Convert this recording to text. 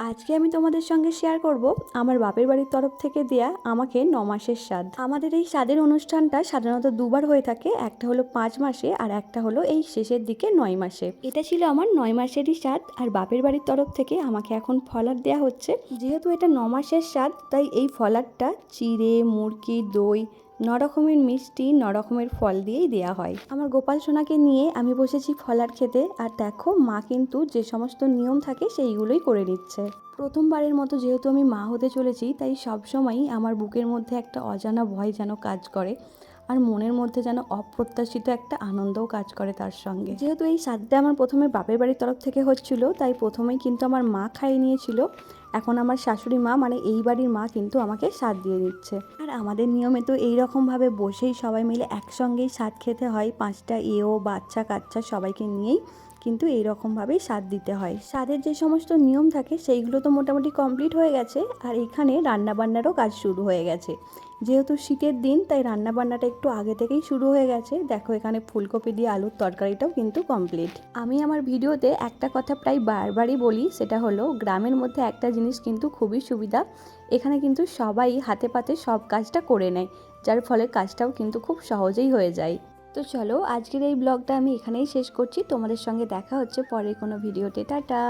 আজকে আমি তোমাদের সঙ্গে শেয়ার করব আমার বাপের বাড়ির তরফ থেকে দেয়া আমাকে 9 মাসের স্বাদ। আমাদের এই স্বাদের অনুষ্ঠানটা সাধারণত দুবার হয়ে থাকে, একটা হলো 5 মাসে আর একটা হলো এই শেষের দিকে 9 মাসে। এটা ছিল আমার 9 মাসেরই স্বাদ, আর বাপের বাড়ির তরফ থেকে আমাকে এখন ফলার দেয়া হচ্ছে। যেহেতু এটা 9 মাসের স্বাদ, তাই এই ফলারটা চিড়ে, মুরগি, দই, 9 রকমের মিষ্টি, 9 রকমের ফল দিয়েই দেয়া হয়। আমার গোপাল সোনাকে নিয়ে আমি বসেছি ফলার খেতে, আর দেখো মা কিন্তু যে সমস্ত নিয়ম থাকে সেইগুলোই করে নিচ্ছে। প্রথমবারের মতো যেহেতু আমি মা হতে চলেছি, তাই সবসময়ই আমার বুকের মধ্যে একটা অজানা ভয় যেন কাজ করে, আর মনের মধ্যে যেন অপ্রত্যাশিত একটা আনন্দও কাজ করে তার সঙ্গে। যেহেতু এই স্বাদটা আমার প্রথমে বাপের বাড়ির তরফ থেকে হচ্ছিল, তাই প্রথমেই কিন্তু আমার মা খাইয়ে নিয়েছিল। এখন আমার শাশুড়ি মা, মানে এই বাড়ির মা, কিন্তু আমাকে স্বাদ দিয়ে দিচ্ছে। আর আমাদের নিয়মে তো এইরকমভাবে বসেই সবাই মিলে একসঙ্গেই স্বাদ খেতে হয়। 5টা বাচ্চা কাচ্চা সবাইকে নিয়েই কিন্তু এইরকমভাবেই স্বাদ দিতে হয়। স্বাদের যে সমস্ত নিয়ম থাকে সেইগুলো তো মোটামুটি কমপ্লিট হয়ে গেছে, আর এখানে রান্নাবান্নারও কাজ শুরু হয়ে গেছে। যেহেতু শীতের দিন, তাই রান্নাবান্নাটা একটু আগে থেকেই শুরু হয়ে গেছে। দেখো এখানে ফুলকপি দিয়ে আলুর তরকারিটাও কিন্তু কমপ্লিট। আমি আমার ভিডিওতে একটা কথা প্রায় বারবারই বলি, সেটা হলো গ্রামের মধ্যে একটা জিনিস কিন্তু খুবই সুবিধা, এখানে কিন্তু সবাই হাতে পাতে সব কাজটা করে নেয়, যার ফলে কাজটাও কিন্তু খুব সহজেই হয়ে যায়। তো চলো আজকের এই ব্লগটা আমি এখানেই শেষ করছি। তোমাদের সঙ্গে দেখা হচ্ছে পরের কোনো ভিডিওতে। টাটা।